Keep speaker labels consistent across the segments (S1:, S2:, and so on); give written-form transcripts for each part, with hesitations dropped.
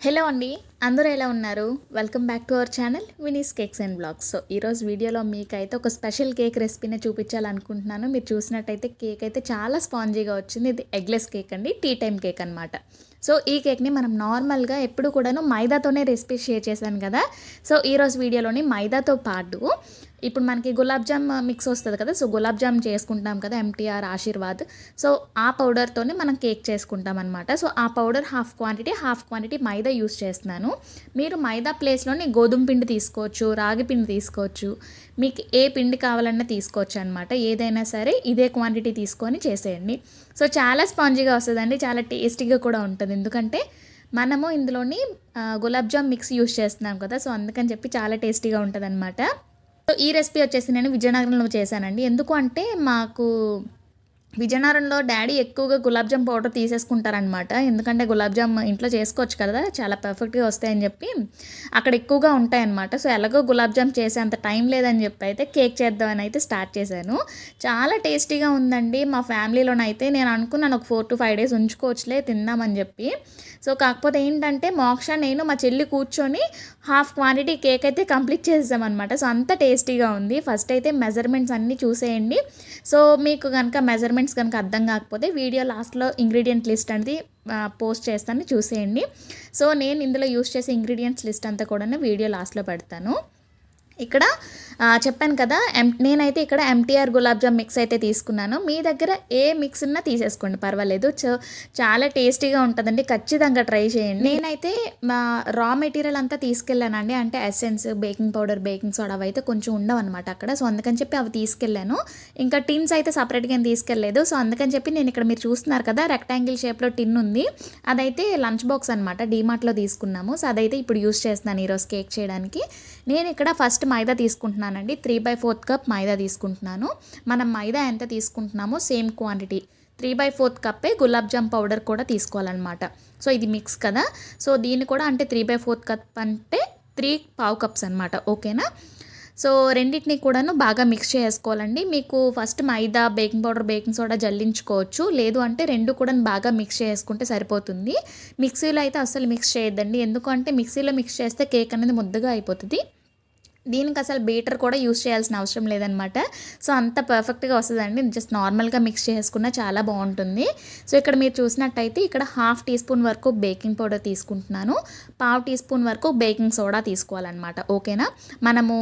S1: Hello అండి, అందరూ ఎలా ఉన్నారు? Welcome back to our channel Vini's cakes and blogs. So ఈరోజు వీడియోలో మీకైతే ఒక స్పెషల్ కేక్ రెసిపీని చూపించాలనుకుంటున్నాను. మీరు చూసినట్టయితే కేక్ అయితే చాలా స్పాంజీగా వచ్చింది. ఇది ఎగ్లెస్ కేక్ అండి, టీ టైమ్ కేక్ అనమాట. సో ఈ కేక్ని మనం నార్మల్గా ఎప్పుడు కూడాను మైదాతోనే రెసిపీ షేర్ చేశాను కదా. సో ఈరోజు వీడియోలోని మైదాతో పాటు ఇప్పుడు మనకి గులాబ్ జామ్ మిక్స్ వస్తుంది కదా. సో గులాబ్ జామ్ చేసుకుంటాం కదా, ఎంటీఆర్ ఆశీర్వాద్. సో ఆ పౌడర్తోనే మనం కేక్ చేసుకుంటాం అనమాట. సో ఆ పౌడర్ హాఫ్ క్వాంటిటీ మైదా యూస్ చేస్తున్నాను. మీరు మైదా ప్లేస్లోని గోధుమ పిండి తీసుకోవచ్చు, రాగి పిండి తీసుకోవచ్చు, మీకు ఏ పిండి కావాలన్నా తీసుకోవచ్చు అనమాట. ఏదైనా సరే ఇదే క్వాంటిటీ తీసుకొని చేసేయండి. సో చాలా స్పాంజీగా వస్తుందండి, చాలా టేస్టీగా కూడా ఉంటుంది. ఎందుకంటే మనము ఇందులోని గులాబ్ జామ్ మిక్స్ యూస్ చేస్తున్నాం కదా. సో అందుకని చెప్పి చాలా టేస్టీగా ఉంటుంది అనమాట. సో ఈ రెసిపీ వచ్చేసి నేను విజయనగరంలో చేశానండి. ఎందుకు అంటే మాకు విజయనగరంలో డాడీ ఎక్కువగా గులాబ్ జామ్ పౌడర్ తీసేసుకుంటారనమాట. ఎందుకంటే గులాబ్ జామ్ ఇంట్లో చేసుకోవచ్చు కదా, చాలా పర్ఫెక్ట్గా వస్తాయని చెప్పి అక్కడ ఎక్కువగా ఉంటాయన్నమాట. సో ఎలాగో గులాబ్ జామ్ చేసే అంత టైం లేదని చెప్పి అయితే కేక్ చేద్దామని అయితే స్టార్ట్ చేశాను. చాలా టేస్టీగా ఉందండి. మా ఫ్యామిలీలోనైతే నేను అనుకున్నాను ఒక 4 to 5 days ఉంచుకోవచ్చులే తిందామని చెప్పి. సో కాకపోతే ఏంటంటే మోక్ష నేను మా చెల్లి కూర్చొని హాఫ్ క్వాంటిటీ కేక్ అయితే కంప్లీట్ చేసామన్నమాట. సో అంత టేస్టీగా ఉంది. ఫస్ట్ అయితే మెజర్మెంట్స్ అన్నీ చూసేయండి. సో మీకు కనుక మెజర్మెంట్స్ కనుక అర్థం కాకపోతే వీడియో లాస్ట్లో ఇంగ్రీడియంట్ లిస్ట్ అనేది పోస్ట్ చేస్తాను, చూసేయండి. సో నేను ఇందులో యూస్ చేసే ఇంగ్రీడియంట్స్ లిస్ట్ అంతా కూడా వీడియో లాస్ట్లో పెడతాను. ఇక్కడ చెప్పాను కదా, నేనైతే ఇక్కడ ఎంటీఆర్ గులాబ్ జామ్ మిక్స్ అయితే తీసుకున్నాను. మీ దగ్గర ఏ మిక్స్ ఉన్నా తీసేసుకోండి, పర్వాలేదు. చాలా టేస్టీగా ఉంటుందండి, ఖచ్చితంగా ట్రై చేయండి. నేనైతే మా రా మెటీరియల్ అంతా తీసుకెళ్ళానండి. అంటే essence, baking powder, baking soda అవి అయితే కొంచెం ఉండవు అనమాట అక్కడ. సో అందుకని చెప్పి అవి తీసుకెళ్ళాను. ఇంకా టిన్స్ అయితే సపరేట్గా ఏం తీసుకెళ్ళలేదు. సో అందుకని చెప్పి నేను ఇక్కడ మీరు చూస్తున్నారు కదా, రెక్టాంగిల్ షేప్లో టిన్ ఉంది. అదైతే లంచ్ బాక్స్ అనమాట, డీమార్ట్లో తీసుకున్నాము. సో అదైతే ఇప్పుడు యూస్ చేస్తున్నాను ఈరోజు కేక్ చేయడానికి. నేను ఇక్కడ ఫస్ట్ మైదా తీసుకుంటున్నానండి. 3/4 కప్ మైదా తీసుకుంటున్నాను. మనం మైదా ఎంత తీసుకుంటున్నామో సేమ్ క్వాంటిటీ 3/4 కప్పే గులాబ్ జామ్ పౌడర్ కూడా తీసుకోవాలన్నమాట. సో ఇది మిక్స్ కదా. సో దీన్ని కూడా అంటే 3/4 కప్ అంటే 3 కప్స్ అనమాట. ఓకేనా. సో రెండింటిని కూడాను బాగా మిక్స్ చేసుకోవాలండి. మీకు ఫస్ట్ మైదా, బేకింగ్ పౌడర్, బేకింగ్ సోడా జల్లించుకోవచ్చు. లేదు అంటే రెండు కూడా బాగా మిక్స్ చేసుకుంటే సరిపోతుంది. మిక్సీలో అయితే అస్సలు మిక్స్ చేయొద్దండి. ఎందుకంటే మిక్సీలో మిక్స్ చేస్తే కేక్ అనేది ముద్దగా అయిపోతుంది. దీనికి అసలు బీటర్ కూడా యూస్ చేయాల్సిన అవసరం లేదనమాట. సో అంత పర్ఫెక్ట్గా వస్తుందండి. జస్ట్ నార్మల్గా మిక్స్ చేసుకున్న చాలా బాగుంటుంది. సో ఇక్కడ మీరు చూసినట్టయితే ఇక్కడ 1/2 టీ స్పూన్ వరకు బేకింగ్ పౌడర్ తీసుకుంటున్నాను. 1/2 టీ స్పూన్ వరకు బేకింగ్ సోడా తీసుకోవాలన్నమాట. ఓకేనా. మనము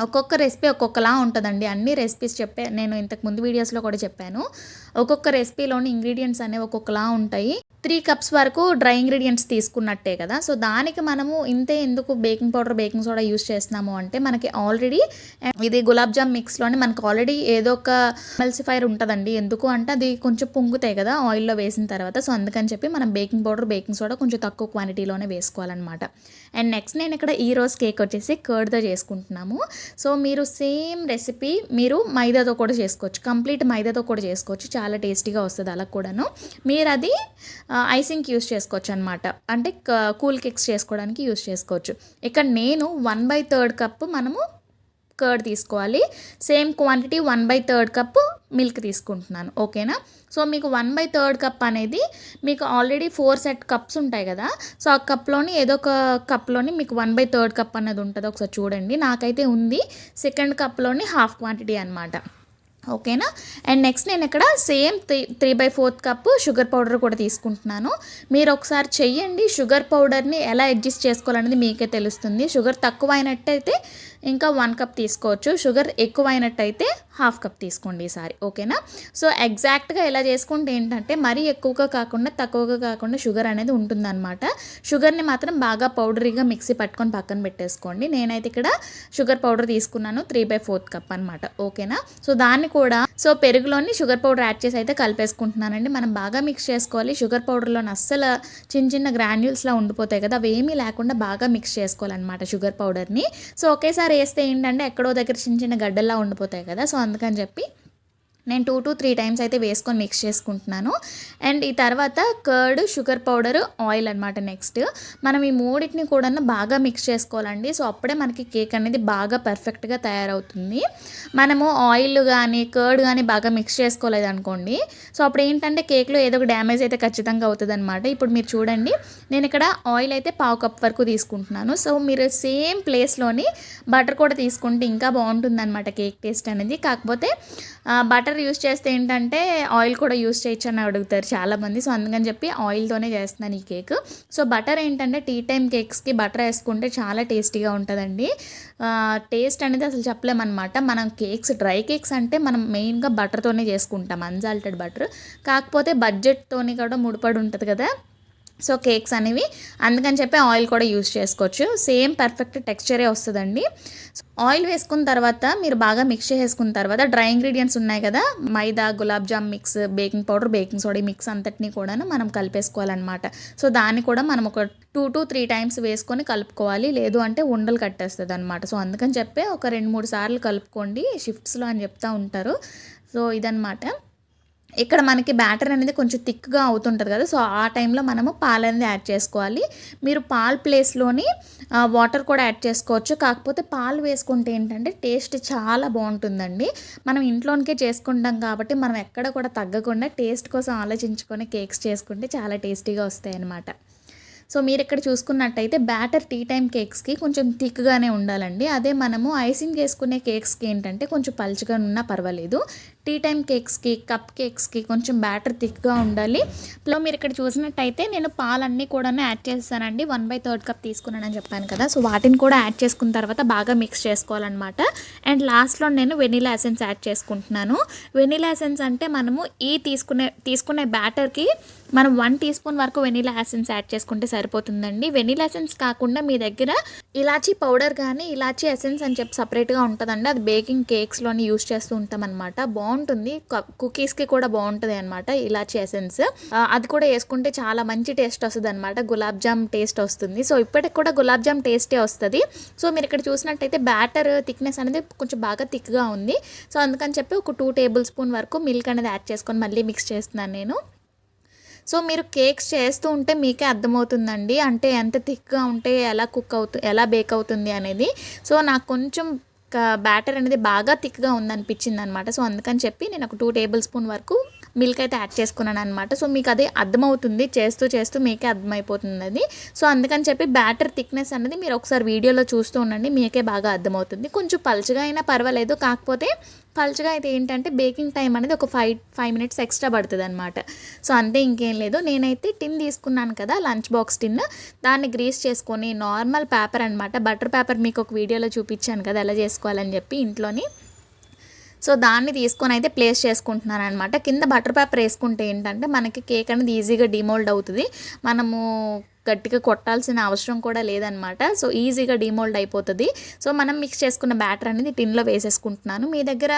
S1: ఒక్కొక్క రెసిపీ ఒక్కొక్కలా ఉంటుందండి. అన్ని రెసిపీస్ నేను ఇంతకు ముందు వీడియోస్లో కూడా చెప్పాను. ఒక్కొక్క రెసిపీలోని ఇంగ్రీడియంట్స్ అనేవి ఒక్కొక్కలా ఉంటాయి. 3 కప్స్ వరకు డ్రై ఇంగ్రీడియంట్స్ తీసుకున్నట్టే కదా. సో దానికి మనము ఇంతే ఎందుకు baking powder, baking soda use చేస్తున్నాము అంటే మనకి ఆల్రెడీ ఇది గులాబ్ జామ్ మిక్స్లోనే మనకు ఆల్రెడీ ఏదో ఒక ఎమల్సిఫైర్ ఉంటుందండి. ఎందుకు అంటే అది కొంచెం పొంగుతాయి కదా ఆయిల్లో వేసిన తర్వాత. సో అందుకని చెప్పి మనం బేకింగ్ పౌడర్, బేకింగ్ సోడా కొంచెం తక్కువ క్వాంటిటీలోనే వేసుకోవాలన్నమాట. అండ్ నెక్స్ట్ నేను ఇక్కడ ఈ రోజు కేక్ వచ్చేసి కర్డ్తో చేసుకుంటున్నాము. సో మీరు సేమ్ రెసిపీ మీరు మైదాతో కూడా చేసుకోవచ్చు, కంప్లీట్ మైదాతో కూడా చేసుకోవచ్చు. చాలా టేస్టీగా వస్తుంది అలా కూడాను. మీరు అది ఐసింగ్ యూస్ చేసుకోవచ్చు అనమాట. అంటే కూల్ కేక్స్ చేసుకోవడానికి యూస్ చేసుకోవచ్చు. ఇక్కడ నేను 1/3 కప్పు మనము కర్డ్ తీసుకోవాలి. సేమ్ క్వాంటిటీ 1/3 కప్పు మిల్క్ తీసుకుంటున్నాను. ఓకేనా. సో మీకు 1/3 కప్ అనేది మీకు ఆల్రెడీ 4 సెట్ కప్స్ ఉంటాయి కదా. సో ఆ కప్లోని ఏదో ఒక కప్లోని మీకు 1/3 కప్ అనేది ఉంటుంది. ఒకసారి చూడండి, నాకైతే ఉంది. సెకండ్ కప్లోని హాఫ్ క్వాంటిటీ అనమాట. ఓకేనా. అండ్ నెక్స్ట్ నేను ఇక్కడ సేమ్ 3/4 కప్పు షుగర్ పౌడర్ కూడా తీసుకుంటున్నాను. మీరు ఒకసారి చెయ్యండి, షుగర్ పౌడర్ని ఎలా అడ్జస్ట్ చేసుకోవాలనేది మీకే తెలుస్తుంది. షుగర్ తక్కువ అయినట్టయితే ఇంకా 1 కప్ తీసుకోవచ్చు, షుగర్ ఎక్కువ అయినట్టయితే 1/2 కప్ తీసుకోండి ఈసారి. ఓకేనా. సో ఎగ్జాక్ట్గా ఎలా చేసుకుంటే ఏంటంటే మరీ ఎక్కువగా కాకుండా తక్కువగా కాకుండా షుగర్ అనేది ఉంటుందన్నమాట. షుగర్ని మాత్రం బాగా పౌడరీగా మిక్సీ పట్టుకొని పక్కన పెట్టేసుకోండి. నేనైతే ఇక్కడ షుగర్ పౌడర్ తీసుకున్నాను 3/4 కప్ అనమాట. ఓకేనా. సో దాన్ని కూడా పెరుగులోని షుగర్ పౌడర్ యాడ్ చేసి అయితే కలిపేసుకుంటున్నానండి. మనం బాగా మిక్స్ చేసుకోవాలి. షుగర్ పౌడర్లోని అస్సలు చిన్న చిన్న గ్రాన్యూల్స్లా ఉండిపోతాయి కదా, అవి ఏమీ లేకుండా బాగా మిక్స్ చేసుకోవాలన్నమాట షుగర్ పౌడర్ని. సో ఒకేసారి వేస్తే ఏంటంటే ఎక్కడో దగ్గర చిన్న చిన్న గడ్డల్లా ఉండిపోతాయి కదా. సో అందుకని చెప్పి నేను 2-3 టైమ్స్ అయితే వేసుకొని మిక్స్ చేసుకుంటున్నాను. అండ్ ఈ తర్వాత కర్డ్, షుగర్ పౌడర్, ఆయిల్ అనమాట నెక్స్ట్. మనం ఈ మూడిటిని కూడా బాగా మిక్స్ చేసుకోవాలండి. సో అప్పుడే మనకి కేక్ అనేది బాగా పర్ఫెక్ట్గా తయారవుతుంది. మనము ఆయిల్ కానీ కర్డ్ కానీ బాగా మిక్స్ చేసుకోలేదనుకోండి, సో అప్పుడు ఏంటంటే కేక్లో ఏదో ఒక డ్యామేజ్ అయితే ఖచ్చితంగా అవుతుంది అనమాట. ఇప్పుడు మీరు చూడండి, నేను ఇక్కడ ఆయిల్ అయితే 1/2 కప్ వరకు తీసుకుంటున్నాను. సో మీరు సేమ్ ప్లేస్లోని బటర్ కూడా తీసుకుంటే ఇంకా బాగుంటుందన్నమాట కేక్ టేస్ట్ అనేది. కాకపోతే బటర్ యూస్ చేస్తే ఏంటంటే ఆయిల్ కూడా యూస్ చేయొచ్చు అని అడుగుతారు చాలామంది. సో అందుకని చెప్పి ఆయిల్తోనే చేస్తున్నాను ఈ కేక్. సో బటర్ ఏంటంటే టీ టైమ్ కేక్స్కి బటర్ వేసుకుంటే చాలా టేస్టీగా ఉంటుందండి. టేస్ట్ అనేది అసలు చెప్పలేమన్నమాట. మనం కేక్స్, డ్రై కేక్స్ అంటే మనం మెయిన్గా బటర్తోనే చేసుకుంటాం, అన్సాల్టెడ్ బటర్. కాకపోతే బడ్జెట్తోని కూడా ముడిపడి ఉంటుంది కదా సో కేక్స్ అనేవి, అందుకని చెప్పి ఆయిల్ కూడా యూస్ చేసుకోవచ్చు. సేమ్ పర్ఫెక్ట్ టెక్స్చరే వస్తుందండి. ఆయిల్ వేసుకున్న తర్వాత మీరు బాగా మిక్స్ చేసుకున్న తర్వాత డ్రై ఇంగ్రీడియంట్స్ ఉన్నాయి కదా, maida, gulab jam mix, baking powder, baking soda mix అంతటినీ కూడా మనం కలిపేసుకోవాలన్నమాట. సో దాన్ని కూడా మనం ఒక 2-3 టైమ్స్ వేసుకొని కలుపుకోవాలి, లేదు అంటే ఉండలు కట్టేస్తుంది అనమాట. సో అందుకని చెప్పి ఒక 2-3 సార్లు కలుపుకోండి షిఫ్ట్స్లో అని చెప్తూ ఉంటారు. సో ఇదనమాట. ఇక్కడ మనకి బ్యాటర్ అనేది కొంచెం థిక్గా అవుతుంటుంది కదా, సో ఆ టైంలో మనము పాలు అనేది యాడ్ చేసుకోవాలి. మీరు పాలు ప్లేస్లోని వాటర్ కూడా యాడ్ చేసుకోవచ్చు. కాకపోతే పాలు వేసుకుంటే ఏంటంటే టేస్ట్ చాలా బాగుంటుందండి. మనం ఇంట్లోనికే చేసుకుంటాం కాబట్టి మనం ఎక్కడ కూడా తగ్గకుండా టేస్ట్ కోసం ఆలోచించుకొని కేక్స్ చేసుకుంటే చాలా టేస్టీగా వస్తాయి అన్నమాట. సో మీరు ఇక్కడ చూసుకున్నట్టయితే బ్యాటర్ టీ టైమ్ కేక్స్కి కొంచెం థిక్గానే ఉండాలండి. అదే మనము ఐసింగ్ చేసుకునే కేక్స్కి ఏంటంటే కొంచెం పలుచగా ఉన్నా పర్వాలేదు. టీ టైమ్ కేక్స్కి, కప్ కేక్స్కి కొంచెం బ్యాటర్ థిక్గా ఉండాలి. మీరు ఇక్కడ చూసినట్టయితే నేను పాలన్నీ కూడా యాడ్ చేస్తానండి. 1/3 కప్ తీసుకున్నానని చెప్పాను కదా, సో వాటిని కూడా యాడ్ చేసుకున్న తర్వాత బాగా మిక్స్ చేసుకోవాలన్నమాట. అండ్ లాస్ట్లో నేను వెనిలా ఎసెన్స్ యాడ్ చేసుకుంటున్నాను. వెనిలా ఎసెన్స్ అంటే మనము ఈ తీసుకునే బ్యాటర్కి మనం 1 టీ స్పూన్ వరకు వెనిలా ఎసెన్స్ యాడ్ చేసుకుంటే సరిపోతుందండి. వెనిలా ఎసెన్స్ కాకుండా మీ దగ్గర ఇలాచీ పౌడర్ కానీ ఇలాచీ ఎసెన్స్ అని చెప్పి సపరేట్గా ఉంటుందండి. అది బేకింగ్ కేక్స్లోని యూస్ చేస్తూ ఉంటాం అనమాట. బాగుంటుంది, కుకీస్కి కూడా బాగుంటుంది అనమాట ఇలాచీ ఎసెన్స్. అది కూడా వేసుకుంటే చాలా మంచి టేస్ట్ వస్తుంది అనమాట, గులాబ్ జామ్ టేస్ట్ వస్తుంది. సో ఇప్పటికి కూడా గులాబ్ జామ్ టేస్టే వస్తుంది. సో మీరు ఇక్కడ చూసినట్టయితే బ్యాటర్ థిక్నెస్ అనేది కొంచెం బాగా థిక్గా ఉంది. సో అందుకని చెప్పి ఒక 2 టేబుల్ స్పూన్ వరకు మిల్క్ అనేది యాడ్ చేసుకొని మళ్ళీ మిక్స్ చేస్తున్నాను నేను. సో మీరు కేక్స్ చేస్తూ ఉంటే మీకే అర్థమవుతుందండి, అంటే ఎంత థిక్గా ఉంటే ఎలా బేక్ అవుతుంది అనేది. సో నాకు కొంచెం బ్యాటర్ అనేది బాగా థిక్గా ఉందనిపించింది అనమాట. సో అందుకని చెప్పి నేను ఒక 2 టేబుల్ స్పూన్ వరకు మిల్క్ అయితే యాడ్ చేసుకున్నాను అనమాట. సో మీకు అదే అర్థమవుతుంది, చేస్తూ మీకే అర్థమైపోతుంది అది. సో అందుకని చెప్పి బ్యాటర్ థిక్నెస్ అనేది మీరు ఒకసారి వీడియోలో చూస్తూ ఉండండి, మీకే బాగా అర్థమవుతుంది. కొంచెం పలుచగా అయినా పర్వాలేదు, కాకపోతే పలుచగా అయితే ఏంటంటే బేకింగ్ టైం అనేది ఒక 5 మినిట్స్ ఎక్స్ట్రా పడుతుంది అనమాట. సో అంతే, ఇంకేం లేదు. నేనైతే టిన్ తీసుకున్నాను కదా, లంచ్ బాక్స్ టిన్, దాన్ని గ్రీస్ చేసుకొని నార్మల్ పేపర్ అనమాట, బటర్ పేపర్ మీకు ఒక వీడియోలో చూపించాను కదా ఎలా చేసుకోవాలని చెప్పి ఇంట్లోని. సో దాన్ని తీసుకొని అయితే ప్లేస్ చేసుకుంటున్నాను అనమాట. కింద బటర్ పేపర్ వేసుకుంటే ఏంటంటే మనకి కేక్ అనేది ఈజీగా డిమోల్డ్ అవుతుంది. మనము గట్టిగా కొట్టాల్సిన అవసరం కూడా లేదనమాట. సో ఈజీగా డిమోల్డ్ అయిపోతుంది. సో మనం మిక్స్ చేసుకున్న బ్యాటర్ అనేది టిన్లో వేసేసుకుంటున్నాను. మీ దగ్గర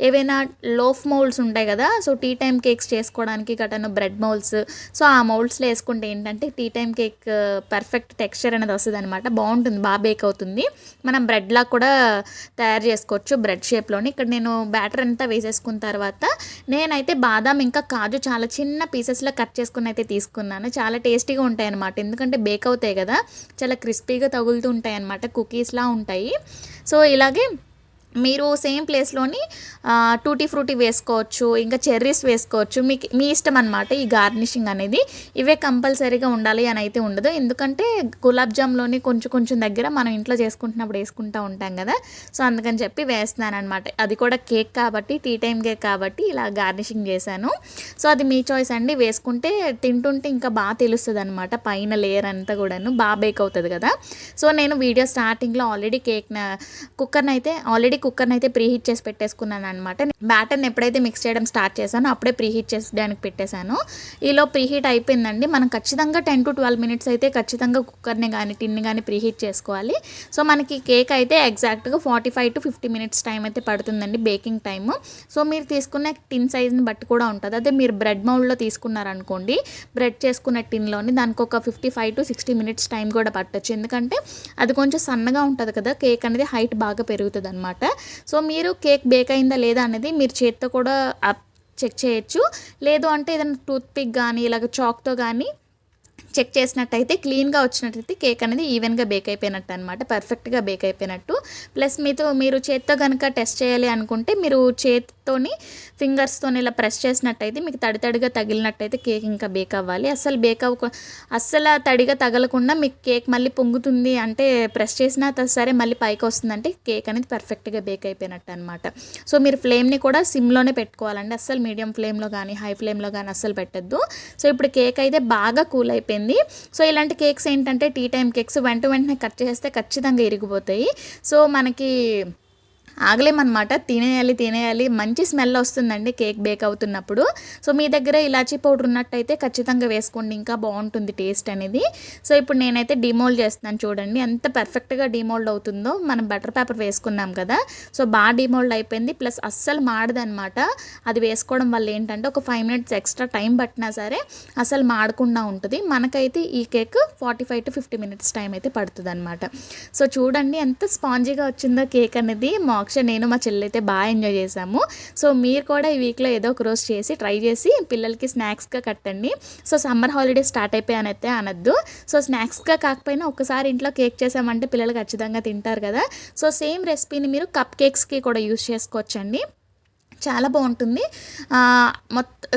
S1: ఏవైనా లోఫ్ మౌల్డ్స్ ఉంటాయి కదా, సో టీ టైమ్ కేక్స్ చేసుకోవడానికి గటను బ్రెడ్ మౌల్డ్స్, సో ఆ మౌల్డ్స్లో వేసుకుంటే ఏంటంటే tea time cake perfect texture అనేది వస్తుంది అనమాట, బాగుంటుంది, బాగా బేక్ అవుతుంది. మనం బ్రెడ్లా కూడా తయారు చేసుకోవచ్చు బ్రెడ్ షేప్లోని. ఇక్కడ నేను బ్యాటర్ అంతా వేసేసుకున్న తర్వాత నేనైతే బాదాం ఇంకా కాజు చాలా చిన్న పీసెస్లో కట్ చేసుకుని అయితే తీసుకున్నాను. చాలా టేస్టీగా ఉంటాయి అనమాట, ఎందుకంటే బేక్ అవుతాయి కదా, చాలా క్రిస్పీగా తగులుతూ ఉంటాయి అన్నమాట, కుకీస్లా ఉంటాయి. సో ఇలాగే మీరు సేమ్ ప్లేస్లోని టూటీ ఫ్రూటీ వేసుకోవచ్చు, ఇంకా చెర్రీస్ వేసుకోవచ్చు, మీ ఇష్టం అనమాట. ఈ గార్నిషింగ్ అనేది ఇవే కంపల్సరీగా ఉండాలి అని అయితే ఉండదు, ఎందుకంటే గులాబ్ జామ్లోని కొంచెం దగ్గర మనం ఇంట్లో చేసుకుంటున్నప్పుడు వేసుకుంటూ ఉంటాం కదా, సో అందుకని చెప్పి వేస్తున్నాను అనమాట. అది కూడా కేక్ కాబట్టి, టీ టైమ్ కేక్ కాబట్టి ఇలా గార్నిషింగ్ చేశాను. సో అది మీ చాయిస్ అండి, వేసుకుంటే తింటుంటే ఇంకా బాగా తెలుస్తుంది అనమాట, పైన లేయర్ అంతా కూడాను బాగా బేక్ అవుతుంది కదా. సో నేను వీడియో స్టార్టింగ్లో ఆల్రెడీ కుక్కర్ని అయితే ప్రీహీట్ చేసి పెట్టేసుకున్నాను అనమాట. బ్యాటర్ని ఎప్పుడైతే మిక్స్ చేయడం స్టార్ట్ చేశానో అప్పుడే ప్రీహీట్ చేసేదానికి పెట్టేశాను. ఈలో ప్రీహీట్ అయిపోయిందండి. మనం ఖచ్చితంగా 10 to 12 మినిట్స్ అయితే ఖచ్చితంగా కుక్కర్ని కానీ టిన్ని కానీ ప్రీహీట్ చేసుకోవాలి. సో మనకి కేక్ అయితే ఎగ్జాక్ట్గా 45 to 50 మినిట్స్ టైం అయితే పడుతుందండి బేకింగ్ టైము. సో మీరు తీసుకునే టిన్ సైజ్ని బట్టి కూడా ఉంటుంది. అదే మీరు బ్రెడ్ మౌల్డ్లో తీసుకున్నారనుకోండి, బ్రెడ్ చేసుకునే టిన్లోని దానికి ఒక 55 to 60 మినిట్స్ టైం కూడా పట్టచ్చు, ఎందుకంటే అది కొంచెం సన్నగా ఉంటుంది కదా, కేక్ అనేది హైట్ బాగా పెరుగుతుంది అనమాట. సో మీరు కేక్ బేక్ అయిందా లేదా అనేది మీరు చేత్తో కూడా చెక్ చేయొచ్చు. లేదు అంటే ఏదైనా టూత్ పిక్ కానీ ఇలాగ చాక్తో కానీ చెక్ చేసినట్టయితే క్లీన్గా వచ్చినట్టయితే కేక్ అనేది ఈవెన్గా బేక్ అయిపోయినట్టు అనమాట, పర్ఫెక్ట్గా బేక్ అయిపోయినట్టు. ప్లస్ మీరు చేత్తో కనుక టెస్ట్ చేయాలి అనుకుంటే మీరు చేతితోని ఫింగర్స్తోని ఇలా ప్రెస్ చేసినట్టయితే మీకు తడిగా తగిలినట్టయితే కేక్ ఇంకా బేక్ అవ్వాలి. అస్సలు తడిగా తగలకుండా మీకు కేక్ మళ్ళీ పొంగుతుంది అంటే ప్రెస్ చేసినా సరే మళ్ళీ పైకి వస్తుందంటే కేక్ అనేది పర్ఫెక్ట్గా బేక్ అయిపోయినట్టు అనమాట. సో మీరు ఫ్లేమ్ని కూడా సిమ్లోనే పెట్టుకోవాలండి, అస్సలు మీడియం ఫ్లేమ్లో కానీ హై ఫ్లేమ్లో కానీ అస్సలు పెట్టద్దు. సో ఇప్పుడు కేక్ అయితే బాగా కూల్ అయిపోయింది. సో ఇలాంటి కేక్స్ ఏంటంటే టీ టైం కేక్స్ వెంటనే కట్ చేస్తే ఖచ్చితంగా ఇరిగిపోతాయి. సో మనకి ఆగలేమన్నమాట, తినేయాలి. మంచి స్మెల్ వస్తుందండి కేక్ బేక్ అవుతున్నప్పుడు. సో మీ దగ్గర ఇలాచీ పౌడర్ ఉన్నట్టయితే ఖచ్చితంగా వేసుకోండి, ఇంకా బాగుంటుంది టేస్ట్ అనేది. సో ఇప్పుడు నేనైతే డిమోల్డ్ చేస్తున్నాను, చూడండి ఎంత పర్ఫెక్ట్గా డిమోల్డ్ అవుతుందో. మనం బటర్ పేపర్ వేసుకున్నాం కదా, సో బాగా డిమోల్డ్ అయిపోయింది. ప్లస్ అస్సలు మాడదనమాట, అది వేసుకోవడం వల్ల ఏంటంటే ఒక 5 minutes ఎక్స్ట్రా టైం పట్టినా సరే అసలు మాడకుండా ఉంటుంది. మనకైతే ఈ కేక్ 45 to 50 minutes టైం అయితే పడుతుంది అనమాట. సో చూడండి ఎంత స్పాంజీగా వచ్చిందో కేక్ అనేది. నేను మా చెల్లి అయితే బాగా ఎంజాయ్ చేసాము. సో మీరు కూడా ఈ వీక్లో ఏదో ఒక రోజు చేసి ట్రై చేసి పిల్లలకి స్నాక్స్గా కట్టండి. సో సమ్మర్ హాలిడే స్టార్ట్ అయిపోయానైతే అనద్దు. సో స్నాక్స్గా కాకపోయినా ఒకసారి ఇంట్లో కేక్ చేసామంటే పిల్లలు ఖచ్చితంగా తింటారు కదా. సో సేమ్ రెసిపీని మీరు కప్ కేక్స్కి కూడా యూస్ చేసుకోవచ్చండి, చాలా బాగుంటుంది.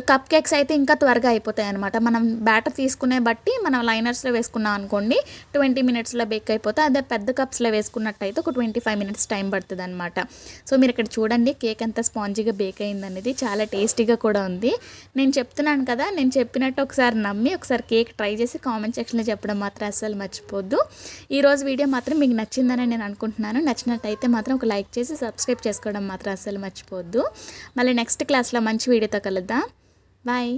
S1: కప్ కేక్స్ అయితే ఇంకా త్వరగా అయిపోతాయి అనమాట. మనం బ్యాటర్ తీసుకునే బట్టి మనం లైనర్స్లో వేసుకున్నాం అనుకోండి 20 minutesలో బేక్ అయిపోతాయి. అదే పెద్ద కప్స్లో వేసుకున్నట్టయితే ఒక 25 minutes టైం పడుతుంది అనమాట. సో మీరు ఇక్కడ చూడండి కేక్ ఎంత స్పాంజీగా బేక్ అయిందనేది, చాలా టేస్టీగా కూడా ఉంది. నేను చెప్తున్నాను కదా, నేను చెప్పినట్టు ఒకసారి నమ్మి ఒకసారి కేక్ ట్రై చేసి కామెంట్ సెక్షన్లో చెప్పడం మాత్రం అస్సలు మర్చిపోద్దు. ఈరోజు వీడియో మాత్రం మీకు నచ్చిందని నేను అనుకుంటున్నాను. నచ్చినట్టయితే మాత్రం ఒక లైక్ చేసి సబ్స్క్రైబ్ చేసుకోవడం మాత్రం అస్సలు మర్చిపోద్దు. మళ్ళీ నెక్స్ట్ క్లాస్లో మంచి వీడియోతో కలుద్దాం. బాయ్.